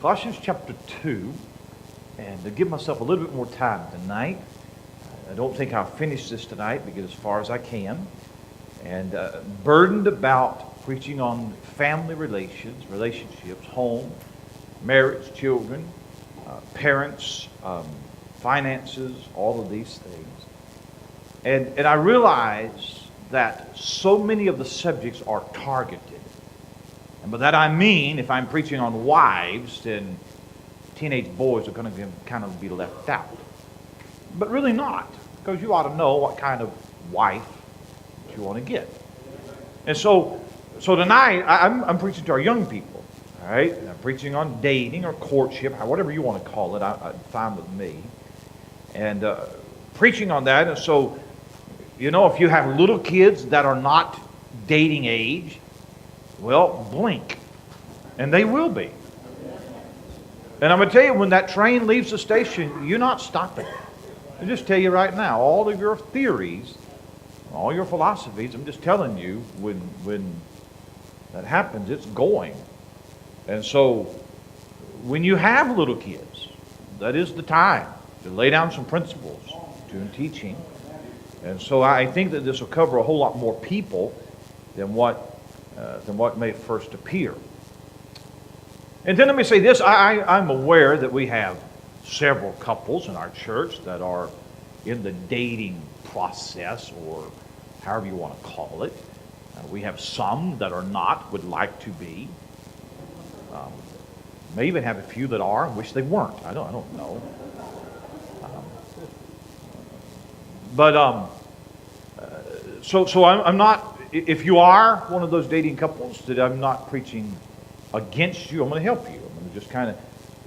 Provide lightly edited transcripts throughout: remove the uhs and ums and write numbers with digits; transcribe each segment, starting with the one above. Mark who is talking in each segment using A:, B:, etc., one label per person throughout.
A: Colossians chapter 2, and to give myself a little bit more time tonight. I don't think I'll finish this tonight, but get as far as I can. And burdened about preaching on family relationships, home, marriage, children, parents, finances, all of these things. And I realize that so many of the subjects are targeted. And by that I mean, if I'm preaching on wives, then teenage boys are going to kind of be left out. But really not, because you ought to know what kind of wife you want to get. And so tonight, I'm preaching to our young people, all right? I'm preaching on dating or courtship, whatever you want to call it, fine with me. And preaching on that, and so, you know, if you have little kids that are not dating age, well, blink, and they will be. And I'm going to tell you, when that train leaves the station, you're not stopping. I just tell you right now, all of your theories, all your philosophies, I'm just telling you, when that happens, it's going. And so, when you have little kids, that is the time to lay down some principles to teaching. And so I think that this will cover a whole lot more people than what may first appear. And then let me say this, I'm aware that we have several couples in our church that are in the dating process, or however you want to call it. We have some that are not, would like to be. May even have a few that are and wish they weren't. I don't know. So I'm not, if you are one of those dating couples, that I'm not preaching against you. I'm going to help you. I'm going to just kind of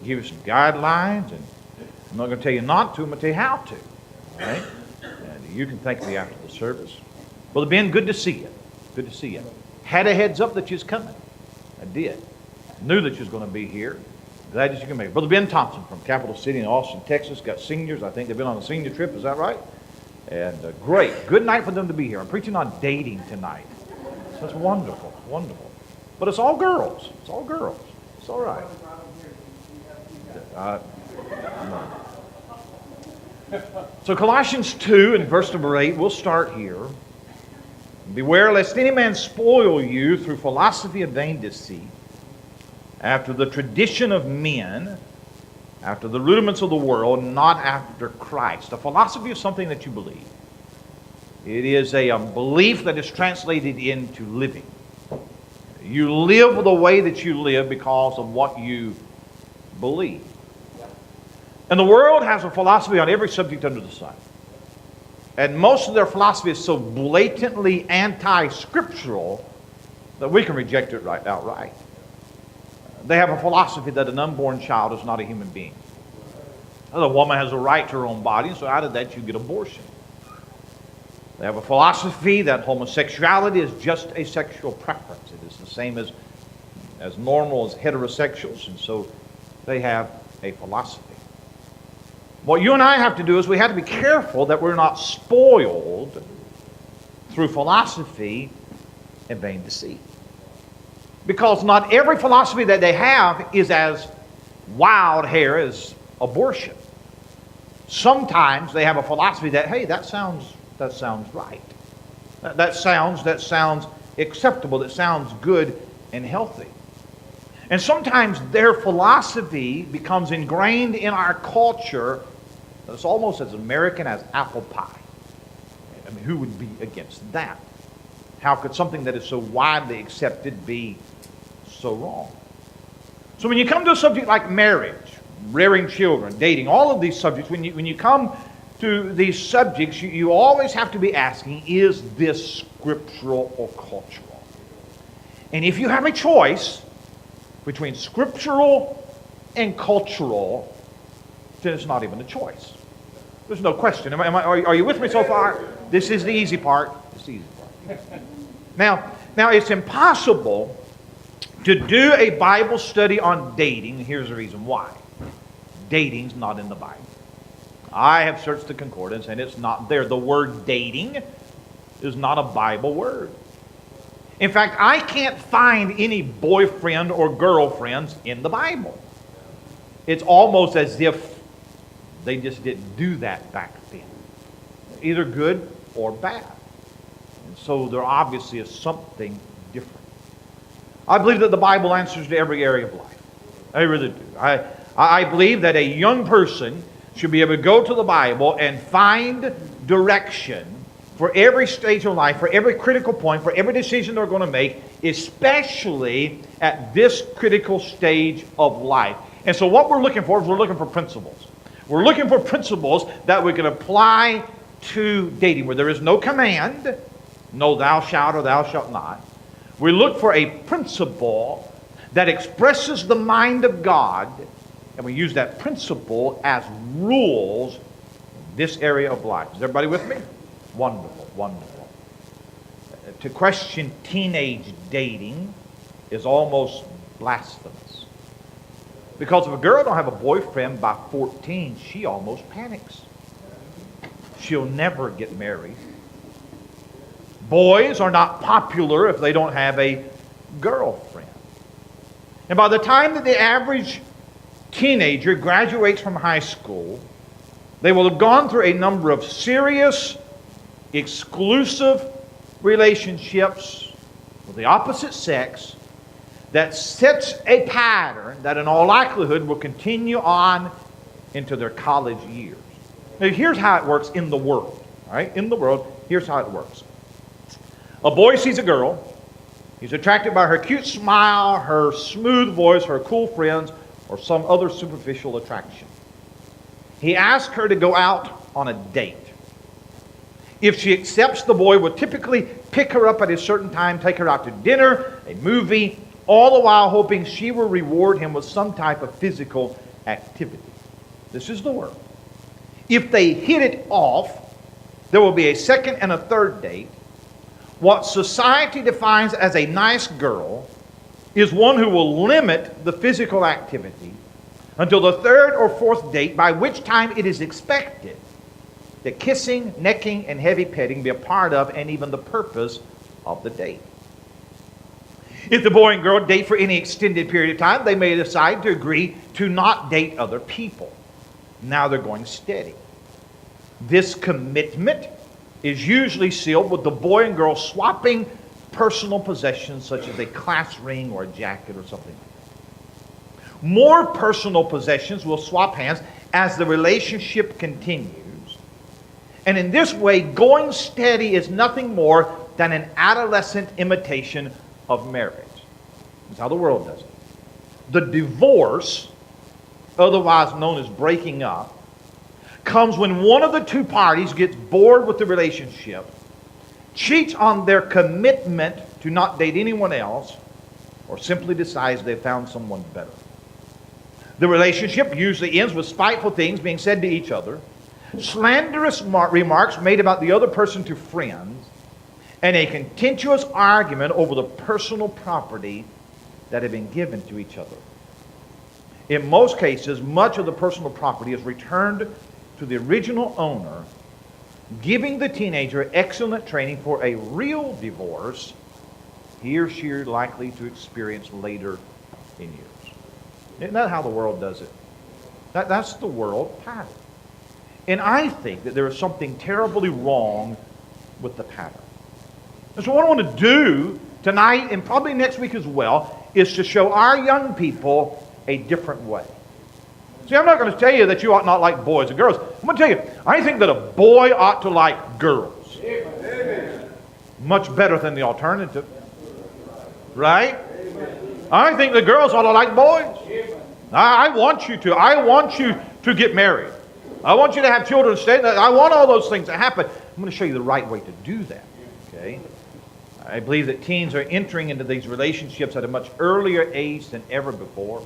A: give you some guidelines, and I'm not going to tell you not to. I'm going to tell you how to. All right? And you can thank me after the service. Brother Ben, good to see you. Good to see you. Had a heads up that you was coming. I did. Knew that you was going to be here. Glad that you can make it. Brother Ben Thompson from Capital City in Austin, Texas, got seniors. I think they've been on a senior trip. Is that right? And great. Good night for them to be here. I'm preaching on dating tonight. So it's wonderful. Wonderful. But it's all girls. It's all girls. It's all right. So Colossians 2 and verse number 8, we'll start here. Beware lest any man spoil you through philosophy of vain deceit, after the tradition of men, after the rudiments of the world, not after Christ. A philosophy is something that you believe. It is a belief that is translated into living. You live the way that you live because of what you believe. And the world has a philosophy on every subject under the sun. And most of their philosophy is so blatantly anti-scriptural that we can reject it outright. They have a philosophy that an unborn child is not a human being. The woman has a right to her own body, and so out of that you get abortion. They have a philosophy that homosexuality is just a sexual preference. It is the same as normal as heterosexuals, and so they have a philosophy. What you and I have to do is we have to be careful that we're not spoiled through philosophy and vain deceit. Because not every philosophy that they have is as wild hair as abortion. Sometimes they have a philosophy that, hey, that sounds right. That sounds acceptable. That sounds good and healthy. And sometimes their philosophy becomes ingrained in our culture. It's almost as American as apple pie. I mean, who would be against that? How could something that is so widely accepted be so wrong? So when you come to a subject like marriage, rearing children, dating, all of these subjects, when you come to these subjects, you always have to be asking, is this scriptural or cultural? And if you have a choice between scriptural and cultural, then it's not even a choice. There's no question. Are you with me so far? This is the easy part. It's the easy part. Now it's impossible to do a Bible study on dating. Here's the reason why. Dating's not in the Bible. I have searched the concordance and it's not there. The word dating is not a Bible word. In fact, I can't find any boyfriend or girlfriends in the Bible. it's almost as if they just didn't do that back then. Either good or bad. And so there obviously is something different. I believe that the Bible answers to every area of life. I really do. I believe that a young person should be able to go to the Bible and find direction for every stage of life, for every critical point, for every decision they're going to make, especially at this critical stage of life. And so what we're looking for is we're looking for principles. We're looking for principles that we can apply to dating, where there is no command, no thou shalt or thou shalt not. We look for a principle that expresses the mind of God, and we use that principle as rules in this area of life. Is everybody with me? Wonderful, wonderful. To question teenage dating is almost blasphemous. Because if a girl don't have a boyfriend by 14, she almost panics. She'll never get married. Boys are not popular if they don't have a girlfriend. And by the time that the average teenager graduates from high school, they will have gone through a number of serious, exclusive relationships with the opposite sex that sets a pattern that in all likelihood will continue on into their college years. Now here's how it works in the world. All right? In the world, here's how it works. A boy sees a girl. He's attracted by her cute smile, her smooth voice, her cool friends, or some other superficial attraction. He asks her to go out on a date. If she accepts, the boy will typically pick her up at a certain time, take her out to dinner, a movie, all the while hoping she will reward him with some type of physical activity. This is the world. If they hit it off, there will be a second and a third date. What society defines as a nice girl is one who will limit the physical activity until the third or fourth date, by which time it is expected that kissing, necking, and heavy petting be a part of and even the purpose of the date. If the boy and girl date for any extended period of time, they may decide to agree to not date other people. Now they're going steady. This commitment is usually sealed with the boy and girl swapping personal possessions such as a class ring or a jacket or something like that. More personal possessions will swap hands as the relationship continues. And in this way, going steady is nothing more than an adolescent imitation of marriage. That's how the world does it. The divorce, otherwise known as breaking up, comes when one of the two parties gets bored with the relationship, cheats on their commitment to not date anyone else, or simply decides they've found someone better. The relationship usually ends with spiteful things being said to each other, slanderous remarks made about the other person to friends, and a contentious argument over the personal property that had been given to each other. In most cases, much of the personal property is returned to the original owner, giving the teenager excellent training for a real divorce he or she is likely to experience later in years. Isn't that how the world does it? That's the world pattern. And I think that there is something terribly wrong with the pattern. And so what I want to do tonight and probably next week as well is to show our young people a different way. See, I'm not going to tell you that you ought not like boys and girls. I'm going to tell you, I think that a boy ought to like girls. Amen. Much better than the alternative. Right? Amen. I think the girls ought to like boys. Amen. I want you to. I want you to get married. I want you to have children. I want all those things to happen. I'm going to show you the right way to do that. Okay? I believe that teens are entering into these relationships at a much earlier age than ever before.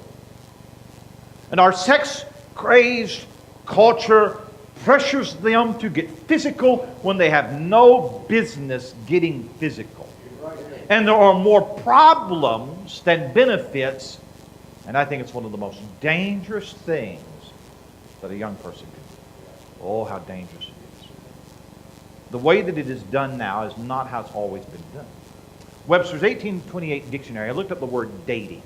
A: And our sex-crazed culture pressures them to get physical when they have no business getting physical. And there are more problems than benefits, and I think it's one of the most dangerous things that a young person can do. Oh, how dangerous it is. The way that it is done now is not how it's always been done. Webster's 1828 dictionary, I looked up the word dating.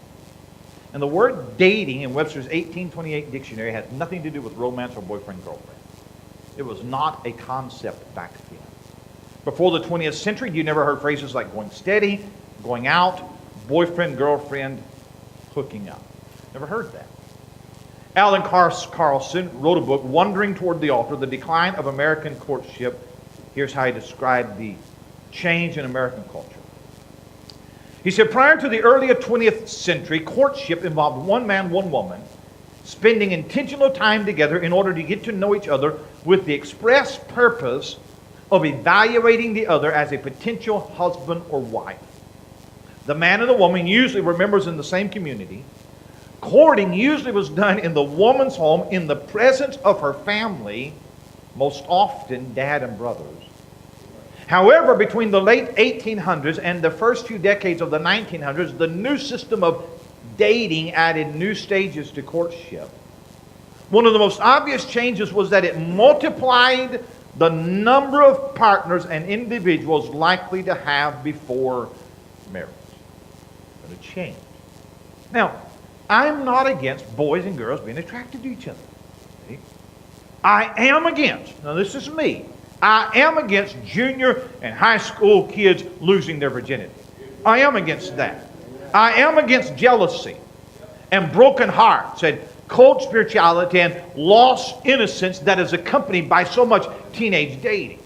A: And the word dating in Webster's 1828 dictionary has nothing to do with romance or boyfriend-girlfriend. It was not a concept back then. Before the 20th century, you never heard phrases like going steady, going out, boyfriend, girlfriend, hooking up. Never heard that. Alan Carlson wrote a book, Wandering Toward the Altar, The Decline of American Courtship. Here's how he described the change in American culture. He said, prior to the early 20th century, courtship involved one man, one woman, spending intentional time together in order to get to know each other with the express purpose of evaluating the other as a potential husband or wife. The man and the woman usually were members in the same community. Courting usually was done in the woman's home in the presence of her family, most often dad and brothers. However, between the late 1800s and the first few decades of the 1900s, the new system of dating added new stages to courtship. One of the most obvious changes was that it multiplied the number of partners and individuals likely to have before marriage. But a change. Now, I'm not against boys and girls being attracted to each other. See? I am against, now this is me, I am against junior and high school kids losing their virginity. I am against that. I am against jealousy and broken hearts and cold spirituality and lost innocence that is accompanied by so much teenage dating.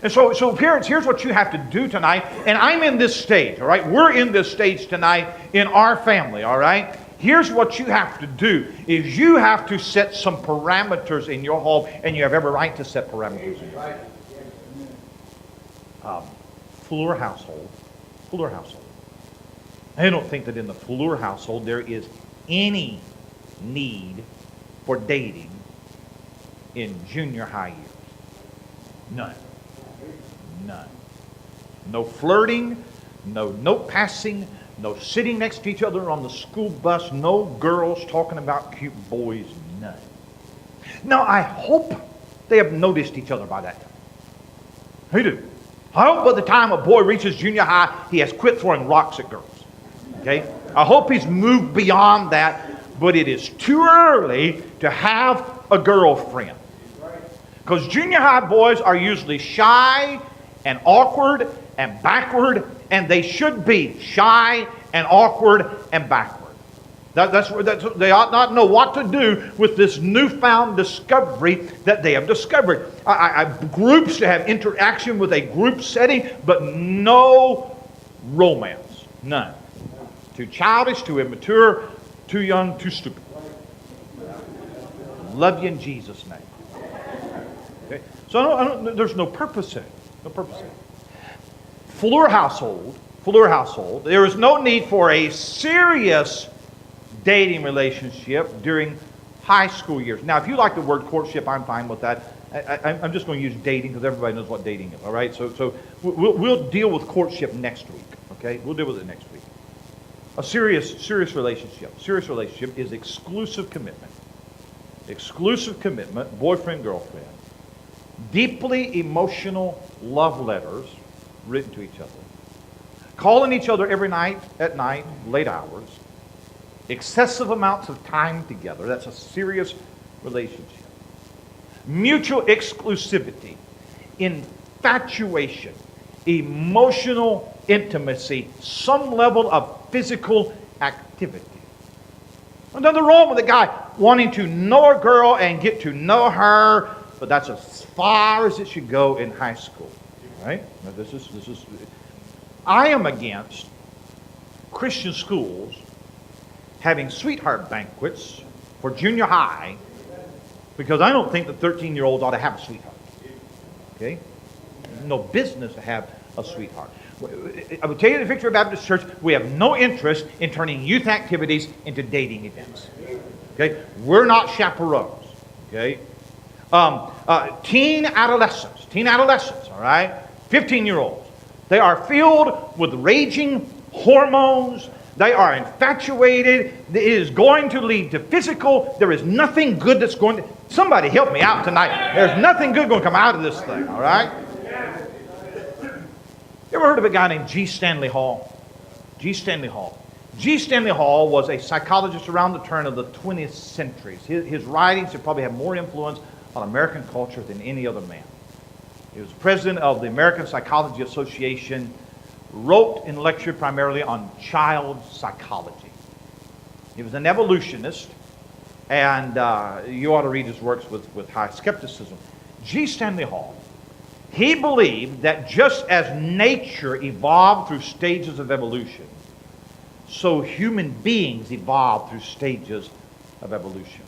A: And so parents, here's what you have to do tonight. And I'm in this stage, all right? We're in this stage tonight in our family, all right? Here's what you have to do, is you have to set some parameters in your home, and you have every right to set parameters in your home. Fellure household. I don't think that in the Fellure household there is any need for dating in junior high years. None. No flirting, no note passing, no sitting next to each other on the school bus, no girls talking about cute boys, none. Now, I hope they have noticed each other by that time. I do. I hope by the time a boy reaches junior high, he has quit throwing rocks at girls. Okay? I hope he's moved beyond that, but it is too early to have a girlfriend. Because junior high boys are usually shy and awkward and backward, and they should be shy and awkward and backward. They ought not know what to do with this newfound discovery that they have discovered. Groups to have interaction with a group setting, but no romance. None. Too childish, too immature, too young, too stupid. Love you in Jesus' name. Okay? So there's no purpose in it. No purpose in it. Fellure household, there is no need for a serious dating relationship during high school years. Now, if you like the word courtship, I'm fine with that. I'm just going to use dating because everybody knows what dating is, all right? So we'll deal with courtship next week, okay? We'll deal with it next week. A serious relationship. Serious relationship is exclusive commitment. Exclusive commitment, boyfriend, girlfriend. Deeply emotional love letters written to each other. Calling each other every night, at night, late hours. Excessive amounts of time together. That's a serious relationship. Mutual exclusivity. Infatuation. Emotional intimacy. Some level of physical activity. There's nothing wrong with a guy wanting to know a girl and get to know her, but that's as far as it should go in high school. Right? Now this is. I am against Christian schools having sweetheart banquets for junior high because I don't think that 13-year-olds ought to have a sweetheart. Okay? No business to have a sweetheart. I will tell you, the Victory Baptist Church, we have no interest in turning youth activities into dating events. Okay? We're not chaperones. Okay? Teen adolescents, all right? 15-year-olds. They are filled with raging hormones. They are infatuated. It is going to lead to physical. There is nothing good that's going to... Somebody help me out tonight. There's nothing good going to come out of this thing, all right? You ever heard of a guy named G. Stanley Hall? G. Stanley Hall. G. Stanley Hall was a psychologist around the turn of the 20th century. His writings have probably had more influence on American culture than any other man. He was president of the American Psychology Association, wrote and lectured primarily on child psychology. He was an evolutionist, and you ought to read his works with high skepticism. G. Stanley Hall, he believed that just as nature evolved through stages of evolution, so human beings evolved through stages of evolution.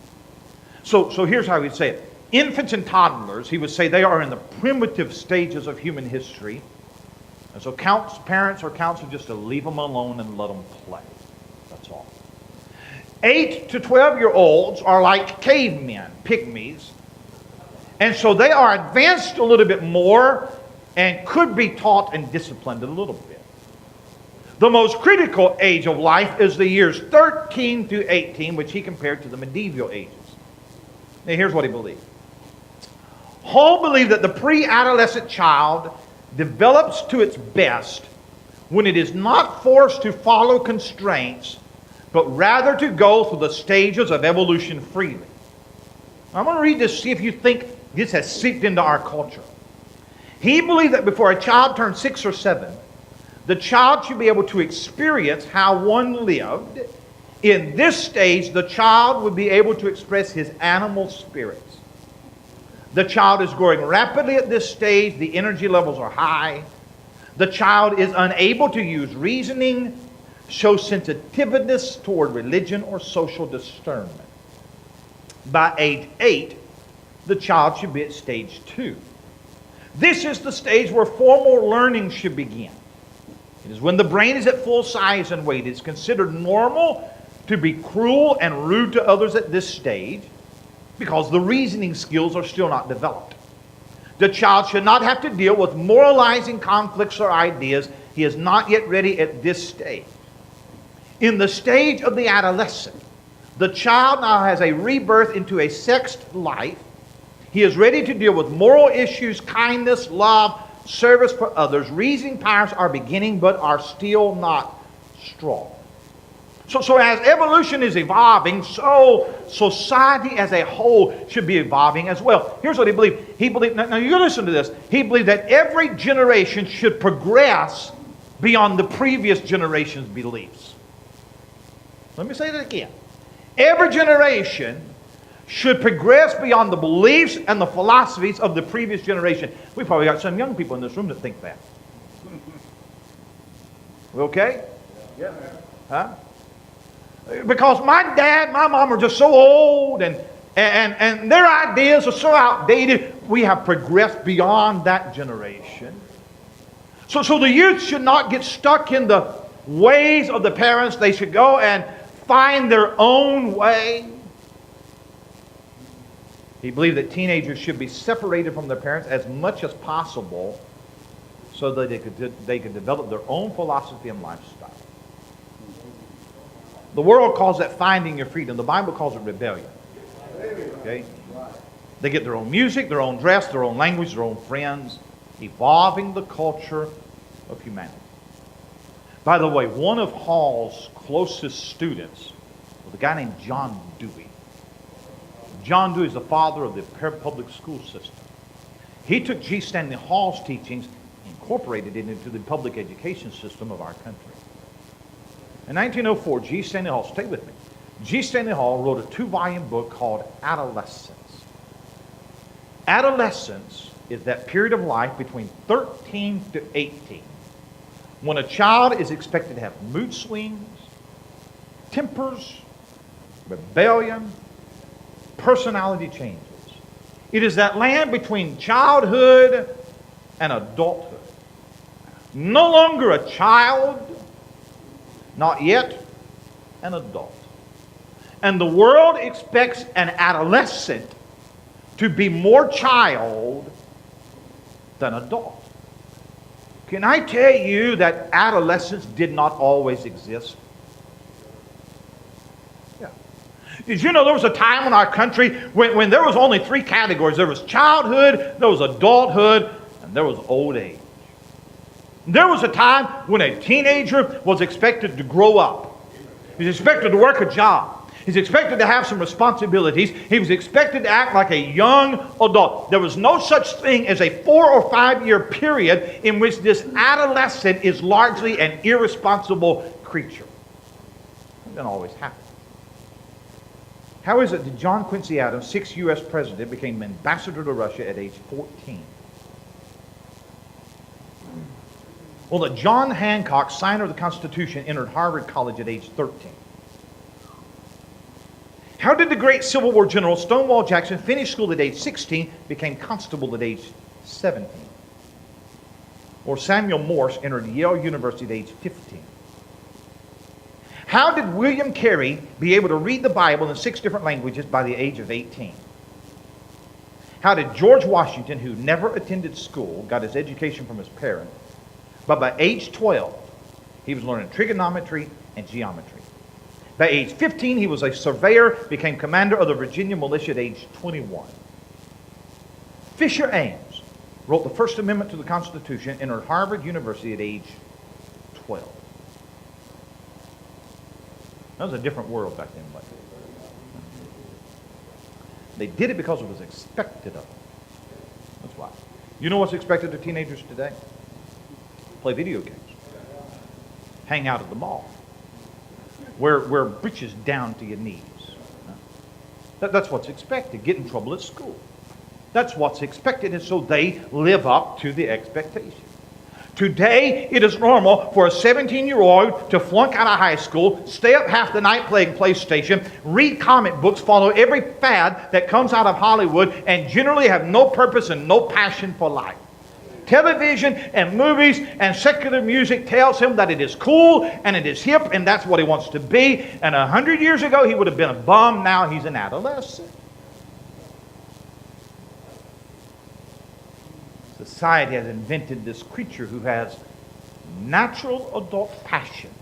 A: So here's how he'd say it. Infants and toddlers, he would say, they are in the primitive stages of human history. And so parents are counseled just to leave them alone and let them play. That's all. 8 to 12-year-olds are like cavemen, pygmies. And so they are advanced a little bit more and could be taught and disciplined a little bit. The most critical age of life is the years 13 through 18, which he compared to the medieval ages. Now here's what he believed. Hall believed that the pre-adolescent child develops to its best when it is not forced to follow constraints, but rather to go through the stages of evolution freely. I'm going to read this, see if you think this has seeped into our culture. He believed that before a child turns 6 or 7, the child should be able to experience how one lived. In this stage, the child would be able to express his animal spirits. The child is growing rapidly at this stage. The energy levels are high. The child is unable to use reasoning, show sensitiveness toward religion or social discernment. By age 8, the child should be at stage 2. This is the stage where formal learning should begin. It is when the brain is at full size and weight. It's considered normal to be cruel and rude to others at this stage, because the reasoning skills are still not developed. The child should not have to deal with moralizing conflicts or ideas. He is not yet ready at this stage. In the stage of the adolescent, the child now has a rebirth into a sexed life. He is ready to deal with moral issues, kindness, love, service for others. Reasoning powers are beginning, but are still not strong. So as evolution is evolving, so society as a whole should be evolving as well. Here's what he believed. He believed, now you listen to this. He believed that every generation should progress beyond the previous generation's beliefs. Let me say that again. Every generation should progress beyond the beliefs and the philosophies of the previous generation. We've probably got some young people in this room that think that. We okay?
B: Yeah.
A: Huh? Because my dad, my mom are just so old and their ideas are so outdated. We have progressed beyond that generation. So the youth should not get stuck in the ways of the parents. They should go and find their own way. He believed that teenagers should be separated from their parents as much as possible so that they could develop their own philosophy and lifestyle. The world calls that finding your freedom. The Bible calls it rebellion. Okay? They get their own music, their own dress, their own language, their own friends, evolving the culture of humanity. By the way, one of Hall's closest students was a guy named John Dewey. John Dewey is the father of the public school system. He took G. Stanley Hall's teachings, incorporated it into the public education system of our country. In 1904, G. Stanley Hall, stay with me, G. Stanley Hall wrote a 2-volume book called Adolescence. Adolescence is that period of life between 13 to 18 when a child is expected to have mood swings, tempers, rebellion, personality changes. It is that land between childhood and adulthood. No longer a child, not yet an adult. And the world expects an adolescent to be more child than adult. Can I tell you that adolescence did not always exist? Yeah. Did you know there was a time in our country when there was only 3 categories? There was childhood, there was adulthood, and there was old age. There was a time when a teenager was expected to grow up. He was expected to work a job. He's expected to have some responsibilities. He was expected to act like a young adult. There was no such thing as a 4 or 5 year period in which this adolescent is largely an irresponsible creature. It doesn't always happen. How is it that John Quincy Adams, 6th U.S. president, became ambassador to Russia at age 14? Well, that John Hancock, signer of the Constitution, entered Harvard College at age 13. How did the great Civil War general Stonewall Jackson finish school at age 16, became constable at age 17? Or Samuel Morse entered Yale University at age 15? How did William Carey be able to read the Bible in 6 different languages by the age of 18? How did George Washington, who never attended school, got his education from his parents, but by age 12, he was learning trigonometry and geometry? By age 15, he was a surveyor, became commander of the Virginia militia at age 21. Fisher Ames wrote the First Amendment to the Constitution, entered Harvard University at age 12. That was a different world back then. But they did it because it was expected of them. That's why. You know what's expected of teenagers today? Play video games. Hang out at the mall. Wear breeches down to your knees. That's what's expected. Get in trouble at school. That's what's expected, and so they live up to the expectation. Today, it is normal for a 17-year-old to flunk out of high school, stay up half the night playing PlayStation, read comic books, follow every fad that comes out of Hollywood, and generally have no purpose and no passion for life. Television and movies and secular music tells him that it is cool and it is hip and that's what he wants to be. And 100 years ago, he would have been a bum. Now he's an adolescent. Society has invented this creature who has natural adult passions,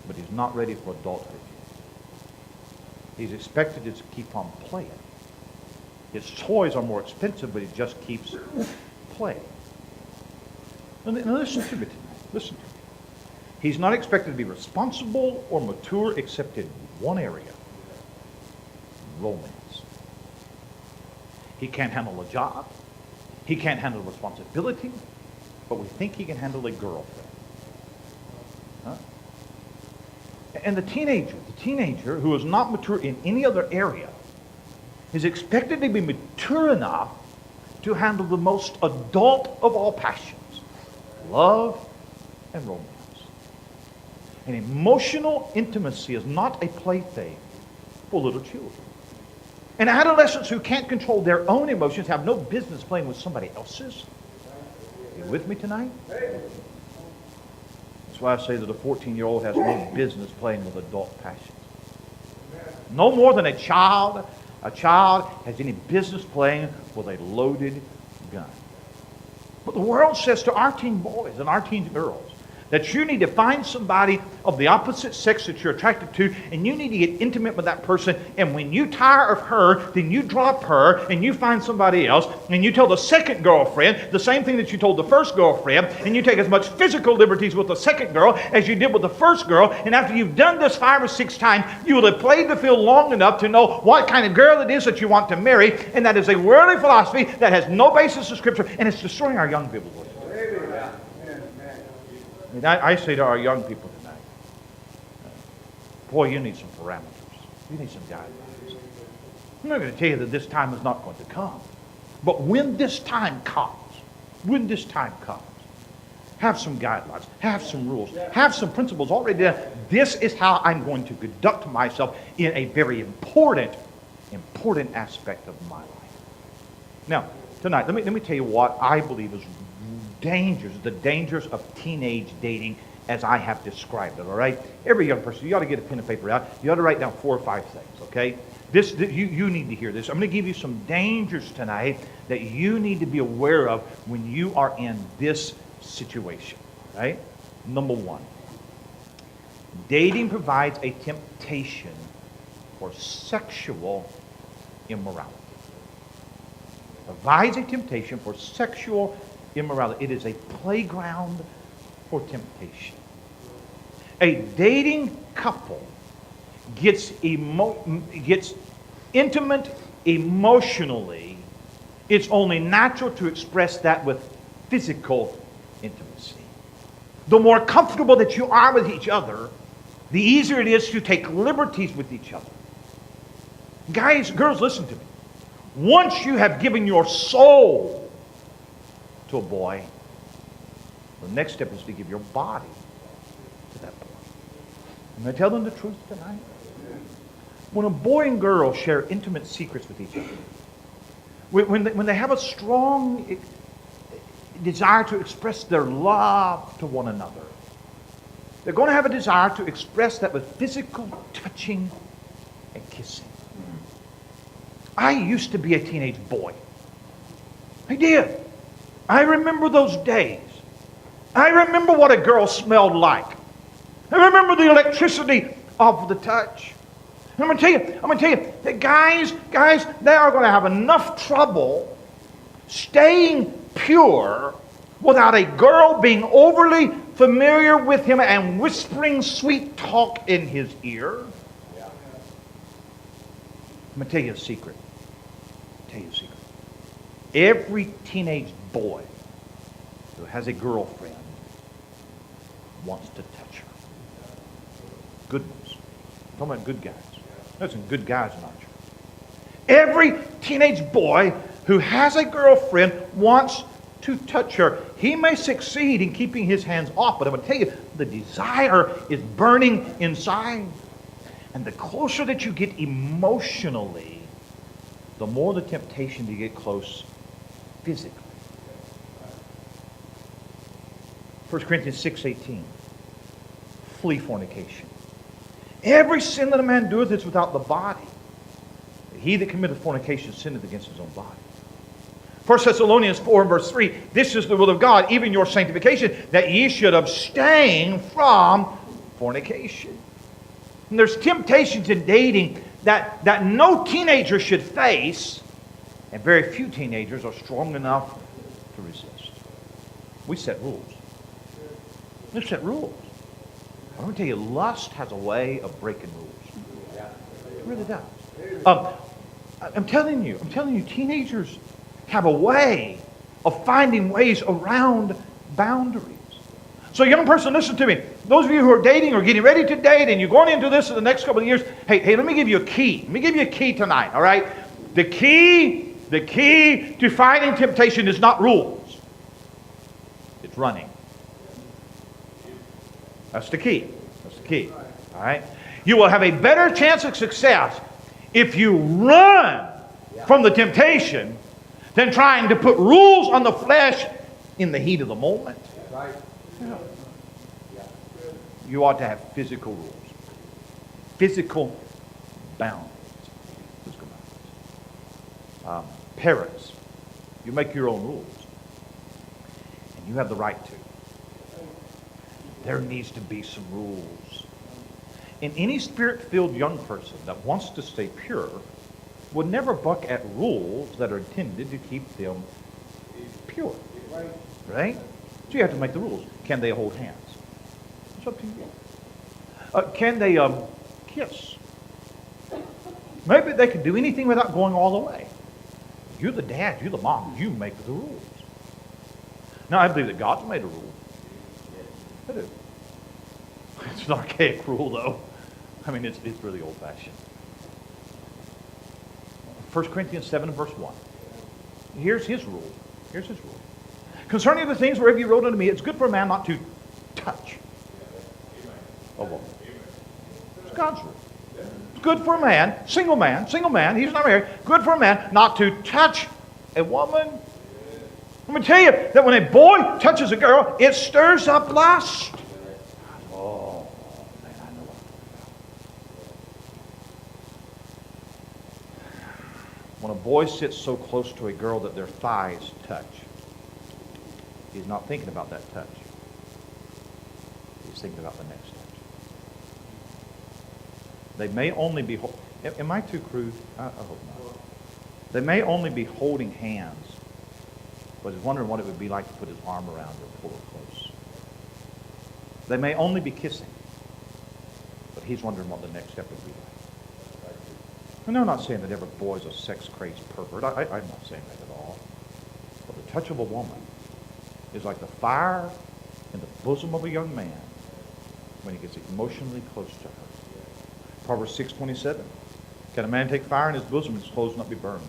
A: but he's not ready for adulthood yet. He's expected to keep on playing. His toys are more expensive, but he just keeps playing. Now listen to me tonight. Listen to me. He's not expected to be responsible or mature except in one area: romance. He can't handle a job. He can't handle responsibility, but we think he can handle a girlfriend. Huh? And the teenager who is not mature in any other area is expected to be mature enough to handle the most adult of all passions: love and romance. And emotional intimacy is not a plaything for little children. And adolescents who can't control their own emotions have no business playing with somebody else's. Are you with me tonight? That's why I say that a 14-year-old has no business playing with adult passions. No more than a child has any business playing with a loaded gun. But the world says to our teen boys and our teen girls that you need to find somebody of the opposite sex that you're attracted to, and you need to get intimate with that person, and when you tire of her, then you drop her and you find somebody else, and you tell the second girlfriend the same thing that you told the first girlfriend, and you take as much physical liberties with the second girl as you did with the first girl, and after you've done this 5 or 6 times, you will have played the field long enough to know what kind of girl it is that you want to marry, and that is a worldly philosophy that has no basis in Scripture, and it's destroying our young people. I say to our young people tonight, boy, you need some parameters. You need some guidelines. I'm not going to tell you that this time is not going to come. But when this time comes, have some guidelines, have some rules, have some principles already done. This is how I'm going to conduct myself in a very important aspect of my life. Now, tonight, let me tell you what I believe is the dangers of teenage dating as I have described it, all right? Every young person, you ought to get a pen and paper out. You ought to write down 4 or 5 things, okay? You need to hear this. I'm going to give you some dangers tonight that you need to be aware of when you are in this situation, right? Number 1, dating provides a temptation for sexual immorality. Provides a temptation for sexual immorality. It is a playground for temptation. a dating couple gets intimate emotionally, it's only natural to express that with physical intimacy. The more comfortable that you are with each other, the easier it is to take liberties with each other. Guys, girls, listen to me. Once you have given your soul to a boy, the next step is to give your body to that boy. Am I telling the truth tonight? When a boy and girl share intimate secrets with each other, when they have a strong desire to express their love to one another, they're going to have a desire to express that with physical touching and kissing. I used to be a teenage boy. I did. I remember those days. I remember what a girl smelled like. I remember the electricity of the touch. And I'm going to tell you that guys, they are going to have enough trouble staying pure without a girl being overly familiar with him and whispering sweet talk in his ear. I'm going to tell you a secret. Every teenage boy who has a girlfriend wants to touch her. Good ones. I'm talking about good guys. There's some good guys in our church. Every teenage boy who has a girlfriend wants to touch her. He may succeed in keeping his hands off, but I'm going to tell you, the desire is burning inside. And the closer that you get emotionally, the more the temptation to get close physically. 1 Corinthians 6:18. Flee fornication. Every sin that a man doeth is without the body. He that committeth fornication sinneth against his own body. 1 Thessalonians 4 and verse 3. This is the will of God, even your sanctification, that ye should abstain from fornication. And there's temptations in dating that no teenager should face, and very few teenagers are strong enough to resist. We set rules. We set rules. I'm going to tell you, lust has a way of breaking rules. It really does. I'm telling you, teenagers have a way of finding ways around boundaries. So young person, listen to me. Those of you who are dating or getting ready to date and you're going into this in the next couple of years, hey, let me give you a key. Let me give you a key tonight, all right? The key to fighting temptation is not rules. It's running. That's the key. All right? You will have a better chance of success if you run from the temptation than trying to put rules on the flesh in the heat of the moment. Yeah. You ought to have physical rules. Physical boundaries. Parents, you make your own rules. And you have the right to. There needs to be some rules. And any spirit-filled young person that wants to stay pure would never buck at rules that are intended to keep them pure. Right? So you have to make the rules. Can they hold hands? It's up to you. Can they kiss? Maybe they can do anything without going all the way. You're the dad, you're the mom, you make the rules. Now, I believe that God's made a rule. I do. It's an archaic rule, though. I mean, it's really old-fashioned. 1 Corinthians 7 verse 1. Here's his rule. Concerning the things wherever you wrote unto me, it's good for a man not to touch a woman. It's God's rule. It's good for a man, single man, he's not married, good for a man not to touch a woman. Let me tell you that when a boy touches a girl, it stirs up lust. Oh, man, I know what I'm talking about. When a boy sits so close to a girl that their thighs touch, he's not thinking about that touch. He's thinking about the next touch. They may only be... Am I too crude? I hope not. They may only be holding hands, but he's wondering what it would be like to put his arm around her, pull her close. They may only be kissing, he's wondering what the next step would be. And I'm not saying that every boy is a sex-crazed pervert. I'm not saying that at all. But the touch of a woman is like the fire in the bosom of a young man when he gets emotionally close to her. Proverbs 6:27. Can a man take fire in his bosom and his clothes not be burned?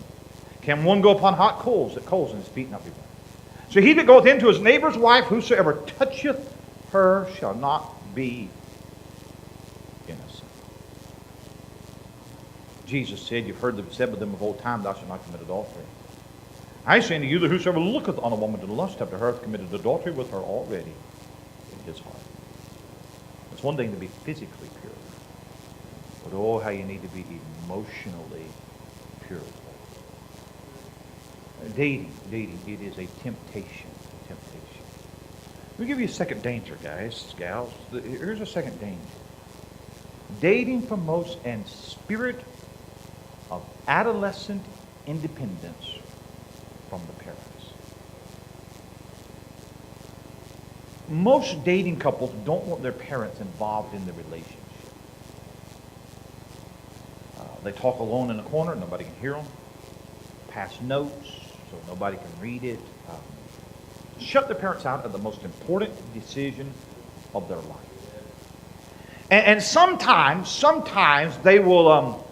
A: Can one go upon hot coals and his feet not be burned? So he that goeth into his neighbor's wife, whosoever toucheth her shall not be innocent. Jesus said, you've heard them said with them of old time, thou shalt not commit adultery. I say unto you that whosoever looketh on a woman to lust after her hath committed adultery with her already in his heart. It's one thing to be physically pure, but oh, how you need to be emotionally pure. Dating, it is a temptation. Let me give you a second danger, guys, gals. Here's a second danger. Dating promotes a spirit of adolescent independence from the parents. Most dating couples don't want their parents involved in the relationship. They talk alone in the corner, nobody can hear them. Pass notes, so nobody can read it. Shut their parents out of the most important decision of their life. And sometimes they will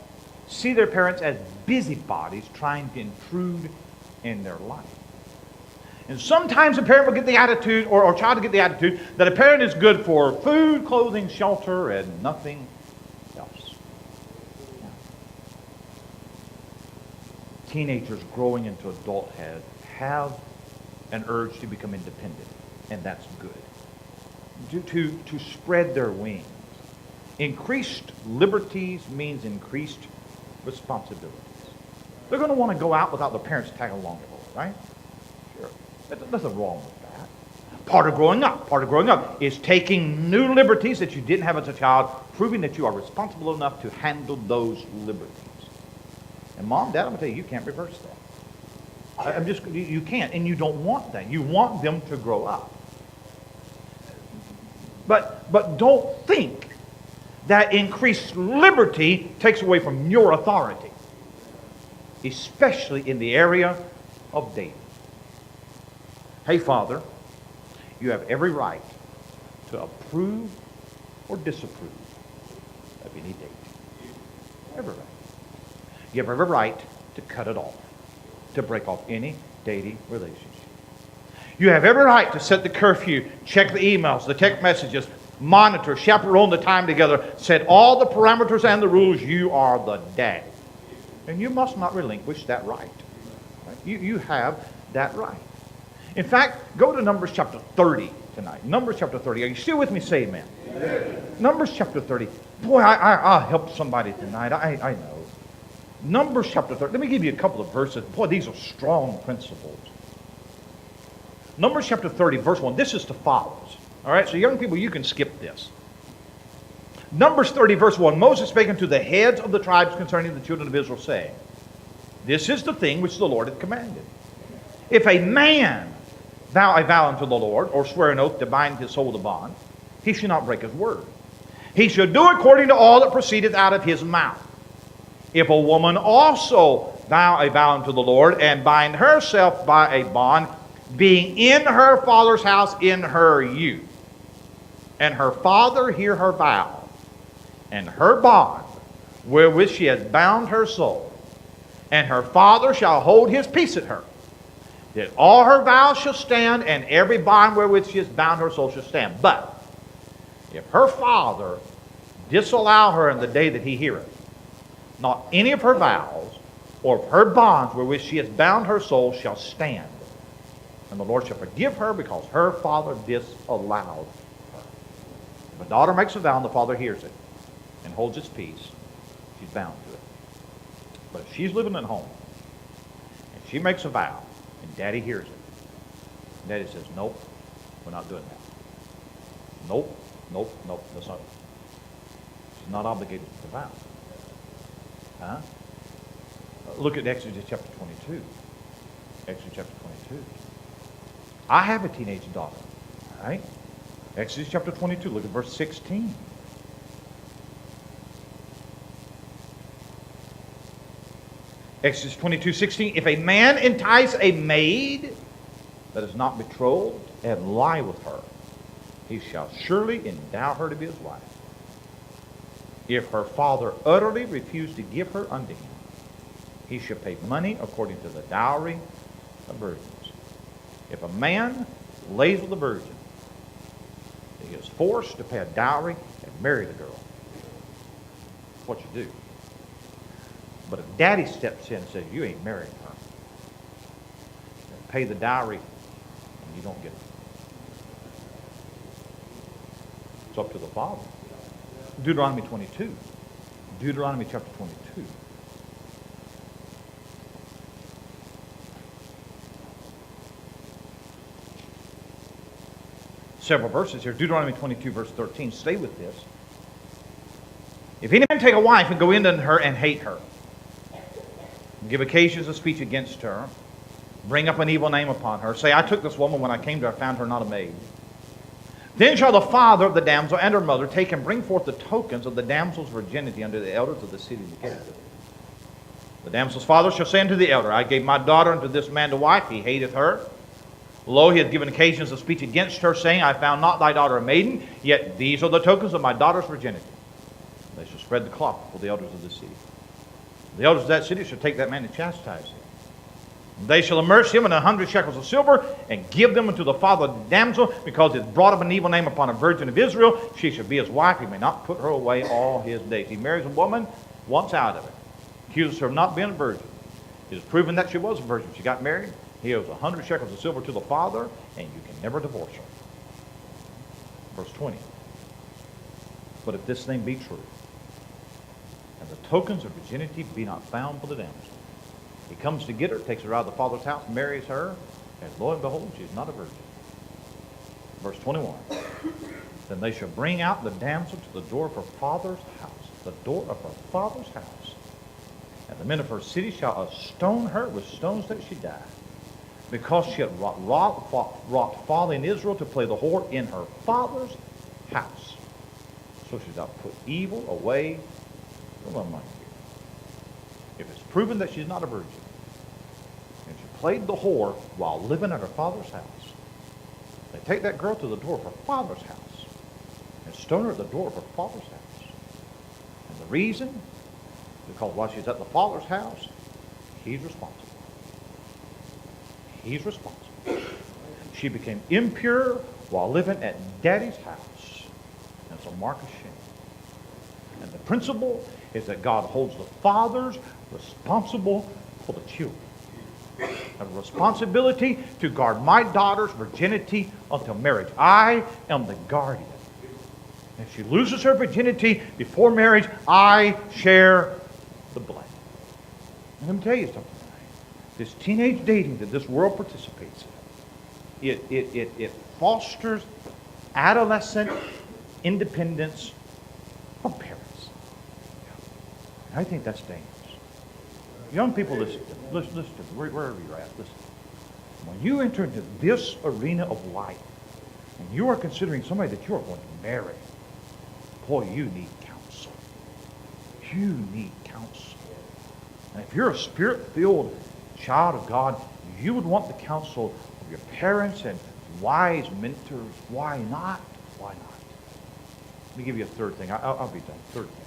A: see their parents as busybodies trying to intrude in their life. And sometimes a parent will get the attitude, or a child will get the attitude, that a parent is good for food, clothing, shelter, and nothing else. Teenagers growing into adulthood have an urge to become independent, and that's good. To spread their wings. Increased liberties means increased responsibilities. They're going to want to go out without their parents tagging along at all, right? Sure. There's nothing wrong with that. Part of growing up is taking new liberties that you didn't have as a child, proving that you are responsible enough to handle those liberties. And Mom, Dad, I'm going to tell you, you can't reverse that. You can't, and you don't want that. You want them to grow up. But don't think that increased liberty takes away from your authority, especially in the area of dating. Hey, Father, you have every right to approve or disapprove of any date. Every right. You have every right to cut it off, to break off any dating relationship. You have every right to set the curfew, check the emails, the text messages, monitor, chaperone the time together, set all the parameters and the rules. You are the dad. And you must not relinquish that right. You have that right. In fact, go to Numbers chapter 30 tonight. Numbers chapter 30. Are you still with me? Say amen. Amen. Numbers chapter 30. Boy, I'll help somebody tonight. I know. Numbers chapter 30. Let me give you a couple of verses. Boy, these are strong principles. Numbers chapter 30, verse 1. This is to fathers. All right, so young people, you can skip this. Numbers 30, verse 1. Moses spake unto the heads of the tribes concerning the children of Israel, saying, this is the thing which the Lord hath commanded. If a man vow a vow unto the Lord, or swear an oath to bind his soul with a bond, he shall not break his word. He shall do according to all that proceedeth out of his mouth. If a woman also vow a vow unto the Lord, and bind herself by a bond, being in her father's house in her youth, and her father hear her vow, and her bond, wherewith she has bound her soul, and her father shall hold his peace at her, that all her vows shall stand, and every bond wherewith she has bound her soul shall stand. But if her father disallow her in the day that he heareth, not any of her vows or of her bonds wherewith she has bound her soul shall stand. And the Lord shall forgive her because her father disallowed her. If a daughter makes a vow and the father hears it and holds his peace, she's bound to it. But if she's living at home and she makes a vow and daddy hears it, daddy says, nope, we're not doing that. Nope, that's not. She's not obligated to the vow. Huh? Look at Exodus chapter 22. Exodus chapter 22. I have a teenage daughter. All right? Exodus chapter 22. Look at verse 16. Exodus 22:16, if a man entice a maid that is not betrothed and lie with her, he shall surely endow her to be his wife. If her father utterly refuse to give her unto him, he shall pay money according to the dowry of virgins. If a man lays with a virgin, he is forced to pay a dowry and marry the girl. That's what you do. But if daddy steps in and says, you ain't marrying her, pay the dowry and you don't get it. It's up to the father. Deuteronomy 22. Deuteronomy chapter 22. Several verses here. Deuteronomy 22 verse 13. Stay with this. If any man take a wife and go in unto her and hate her, and give occasions of speech against her, bring up an evil name upon her, say, I took this woman when I came to her, I found her not a maid. Then shall the father of the damsel and her mother take and bring forth the tokens of the damsel's virginity unto the elders of the city to get it. The damsel's father shall say unto the elder, I gave my daughter unto this man to wife, he hateth her. Lo, he hath given occasions of speech against her, saying, I found not thy daughter a maiden, yet these are the tokens of my daughter's virginity. They shall spread the cloth for the elders of the city. The elders of that city shall take that man and chastise him. They shall immerse him in 100 shekels of silver, and give them unto the father of the damsel, because he hath brought up an evil name upon a virgin of Israel. She shall be his wife. He may not put her away all his days. He marries a woman, once out of it, accuses her of not being a virgin. It is proven that she was a virgin. She got married. He owes 100 shekels of silver to the father, and you can never divorce her. Verse 20. But if this thing be true, and the tokens of virginity be not found for the damsel, he comes to get her, takes her out of the father's house, marries her, and lo and behold, she is not a virgin. Verse 21. Then they shall bring out the damsel to the door of her father's house, the door of her father's house. And the men of her city shall stone her with stones that she die, because she had wrought folly in Israel to play the whore in her father's house. So she shall put evil away from among you. If it's proven that she's not a virgin, and she played the whore while living at her father's house, they take that girl to the door of her father's house and stone her at the door of her father's house. And the reason? Because while she's at the father's house, he's responsible. He's responsible. She became impure while living at daddy's house. And it's a mark of shame. And the principle is that God holds the fathers responsible for the children. A responsibility to guard my daughter's virginity until marriage. I am the guardian. If she loses her virginity before marriage, I share the blame. And let me tell you something. This teenage dating that this world participates in, it fosters adolescent independence from parents. I think that's dangerous. Young people, listen to me, wherever you're at, listen. When you enter into this arena of life, and you are considering somebody that you are going to marry, boy, you need counsel. You need counsel. And if you're a spirit-filled child of God, you would want the counsel of your parents and wise mentors. Why not? Why not? Let me give you a third thing. I'll be done. Third thing.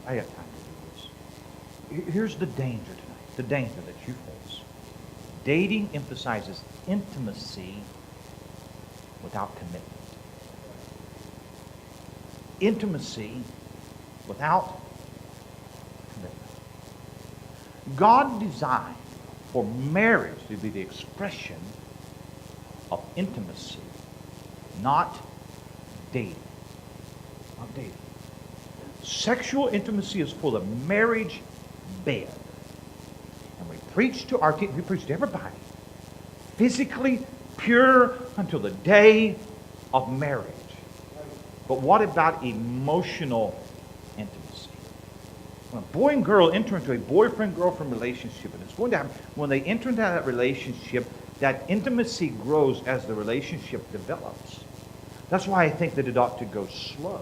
A: I got time to do this. Here's the danger tonight. The danger that you face. Dating emphasizes intimacy without commitment. Intimacy without commitment. God designed for marriage to be the expression of intimacy, not dating. Not dating. Sexual intimacy is for the marriage bed. And we preach to our kids, we preach to everybody, physically pure until the day of marriage. But what about emotional intimacy? When a boy and girl enter into a boyfriend-girlfriend relationship, and it's going to happen, when they enter into that relationship, that intimacy grows as the relationship develops. That's why I think that it ought to go slow.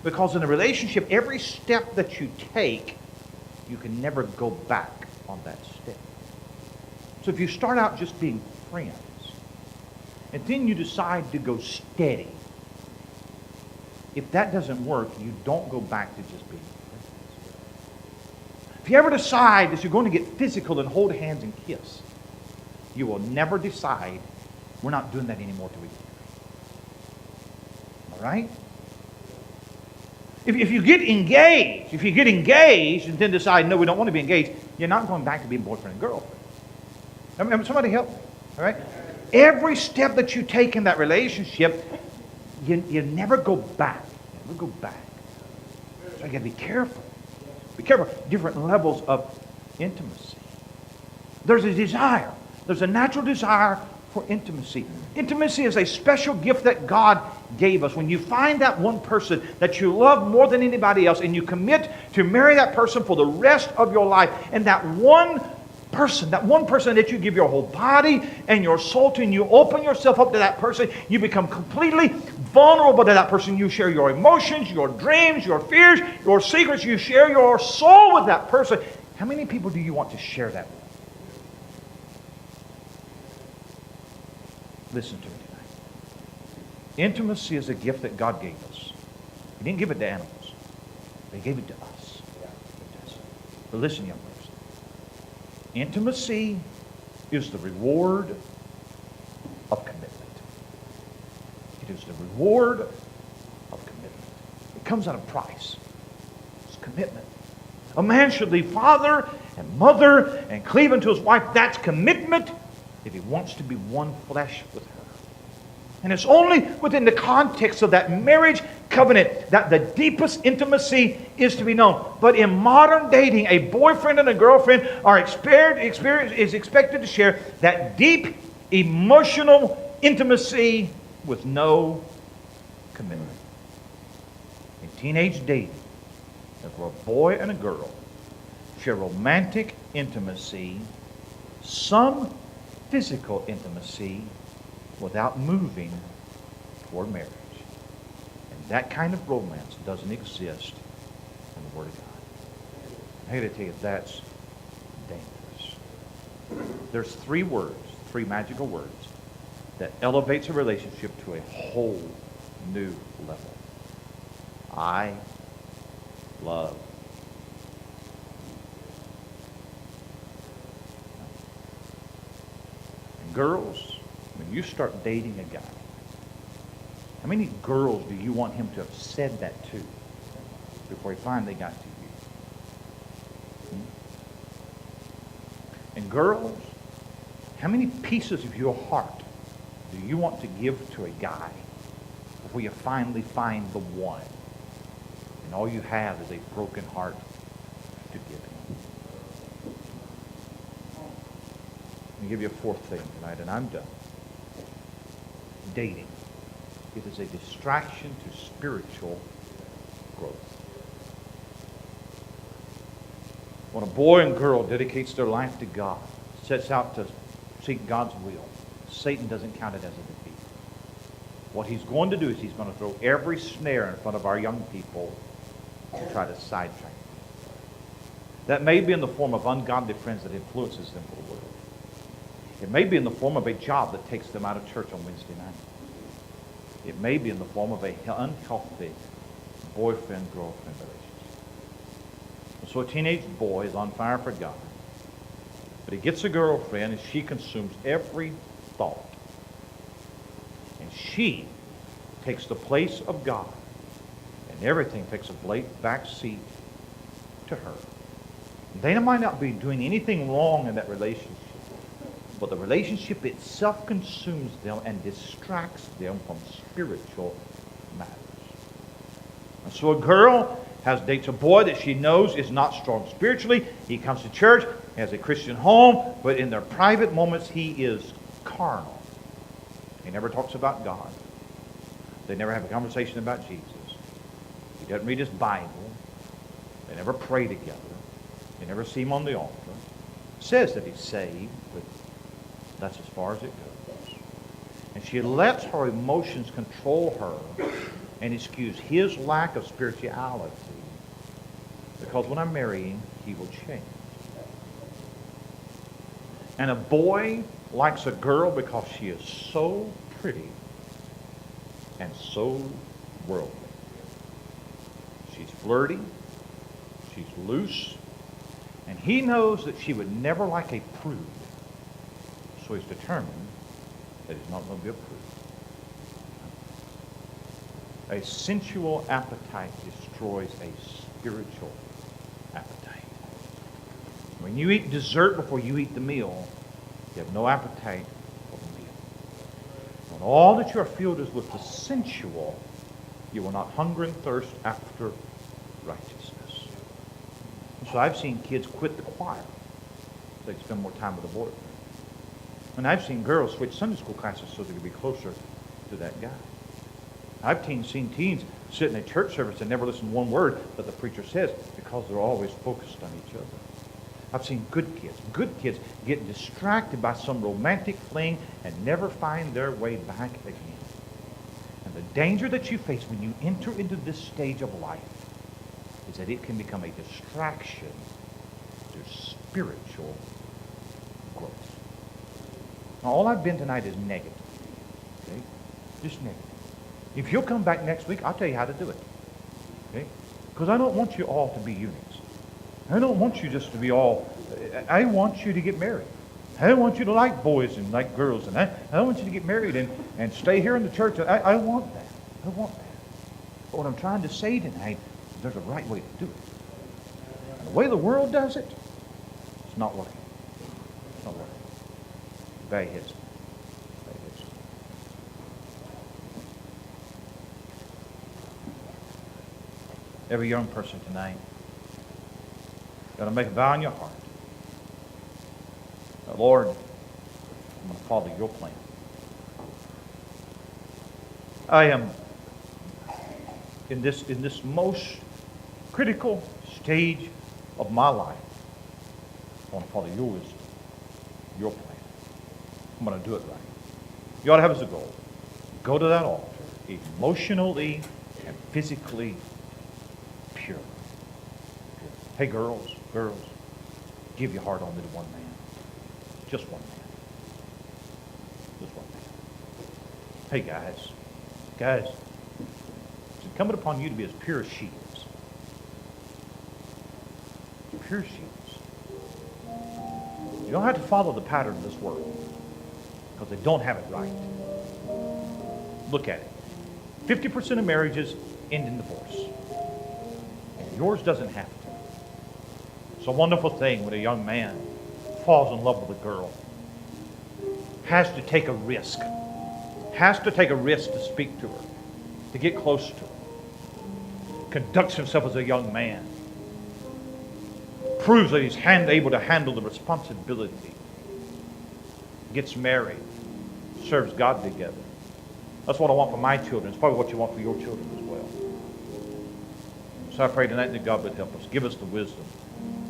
A: Because in a relationship, every step that you take, you can never go back on that step. So if you start out just being friends, and then you decide to go steady, if that doesn't work, you don't go back to just being friends. If you ever decide that you're going to get physical and hold hands and kiss, you will never decide, we're not doing that anymore till we get married. All right? If you get engaged, and then decide, no, we don't want to be engaged, you're not going back to being boyfriend and girlfriend. Somebody help me. All right? Every step that you take in that relationship, you never go back. Never go back. So you got to be careful. Be careful. Different levels of intimacy. There's a desire. There's a natural desire for intimacy. Intimacy is a special gift that God gave us. When you find that one person that you love more than anybody else, and you commit to marry that person for the rest of your life, and that one person that you give your whole body and your soul to, and you open yourself up to that person, you become completely vulnerable to that person. You share your emotions, your dreams, your fears, your secrets. You share your soul with that person. How many people do you want to share that with? Listen to me tonight. Intimacy is a gift that God gave us. He didn't give it to animals, but He gave it to us. But listen, young person. Intimacy is the reward of commitment. It is the reward of commitment. It comes at a price. It's commitment. A man should leave father and mother and cleave unto his wife. That's commitment if he wants to be one flesh with her. And it's only within the context of that marriage covenant that the deepest intimacy is to be known. But in modern dating, a boyfriend and a girlfriend is expected to share that deep emotional intimacy with no commitment. In teenage dating, if a boy and a girl share romantic intimacy, some physical intimacy, without moving toward marriage. And that kind of romance doesn't exist in the Word of God. I got to tell you, that's dangerous. There's three magical words, that elevates a relationship to a whole new level. I love you. And girls, when you start dating a guy, how many girls do you want him to have said that to before he finally got to you? And girls, how many pieces of your heart do you want to give to a guy before you finally find the one? And all you have is a broken heart to give him. Let me give you a fourth thing tonight, and I'm done. Dating. It is a distraction to spiritual growth. When a boy and girl dedicates their life to God, sets out to seek God's will, Satan doesn't count it as a defeat. What he's going to do is he's going to throw every snare in front of our young people to try to sidetrack them. That may be in the form of ungodly friends that influences them for the world. It may be in the form of a job that takes them out of church on Wednesday night. It may be in the form of an unhealthy boyfriend-girlfriend relationship. So a teenage boy is on fire for God, but he gets a girlfriend and she consumes every thought. And she takes the place of God, and everything takes a back seat to her. They might not be doing anything wrong in that relationship, but the relationship itself consumes them and distracts them from spiritual matters. And so a girl dates a boy that she knows is not strong spiritually. He comes to church, has a Christian home, but in their private moments he is carnal. He never talks about God. They never have a conversation about Jesus. He doesn't read his Bible. They never pray together. They never see him on the altar. It says that he's saved, but that's as far as it goes. And she lets her emotions control her, and excuse his lack of spirituality, because when I marry him, he will change. And a boy likes a girl because she is so pretty and so worldly. She's flirty, she's loose, and he knows that she would never like a prude. So he's determined that he's not going to be a prude. A sensual appetite destroys a spiritual appetite. When you eat dessert before you eat the meal, you have no appetite for the meal. When all that you are filled is with the sensual, you will not hunger and thirst after righteousness. And so I've seen kids quit the choir so they can spend more time with the boyfriend. And I've seen girls switch Sunday school classes so they can be closer to that guy. I've seen teens sit in a church service and never listen to one word that the preacher says because they're always focused on each other. I've seen good kids get distracted by some romantic fling and never find their way back again. And the danger that you face when you enter into this stage of life is that it can become a distraction to spiritual growth. Now, all I've been tonight is negative. Okay? Just negative. If you'll come back next week, I'll tell you how to do it. Okay? Because I don't want you all to be eunuchs. I don't want you just to be all... I want you to get married. I don't want you to like boys and like girls. And I want you to get married and stay here in the church. I want that. I want that. But what I'm trying to say tonight is there's a right way to do it. And the way the world does it, it's not working. It's not working. Bow your heads. Bow your heads. Every young person tonight, got to make a vow in your heart. Now, Lord, I'm going to follow your plan. I am in this most critical stage of my life. I want to follow your wisdom, your plan. I'm going to do it right. You ought to have as a goal. Go to that altar, emotionally and physically pure. Hey, girls, give your heart only to one man. Just one man. Just one man. Hey, guys, it's incumbent upon you to be as pure as she is. As pure as she is. You don't have to follow the pattern of this world because they don't have it right. Look at it. 50% of marriages end in divorce. And yours doesn't have to. It's a wonderful thing when a young man falls in love with a girl. Has to take a risk. Has to take a risk to speak to her, to get close to her. Conducts himself as a young man. Proves that he's able to handle the responsibility. Gets married. Serves God together. That's what I want for my children. It's probably what you want for your children as well. So I pray tonight that God would help us. Give us the wisdom.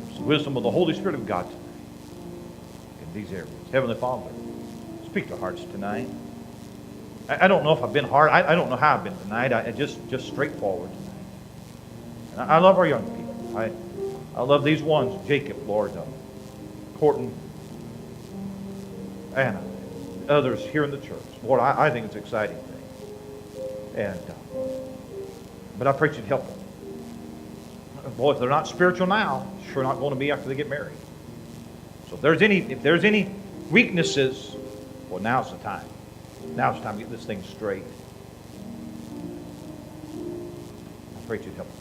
A: It's the wisdom of the Holy Spirit of God tonight in these areas. Heavenly Father, speak to hearts tonight. I don't know if I've been hard. I don't know how I've been tonight. I just straightforward tonight. And I love our young people. I love these ones, Jacob, Lord, Horton, Anna, others here in the church. Lord, I think it's an exciting thing. But I pray you'd help them. Boy, if they're not spiritual now, sure not going to be after they get married. So if there's any weaknesses, well, now's the time. Now's the time to get this thing straight. I pray you'd help us.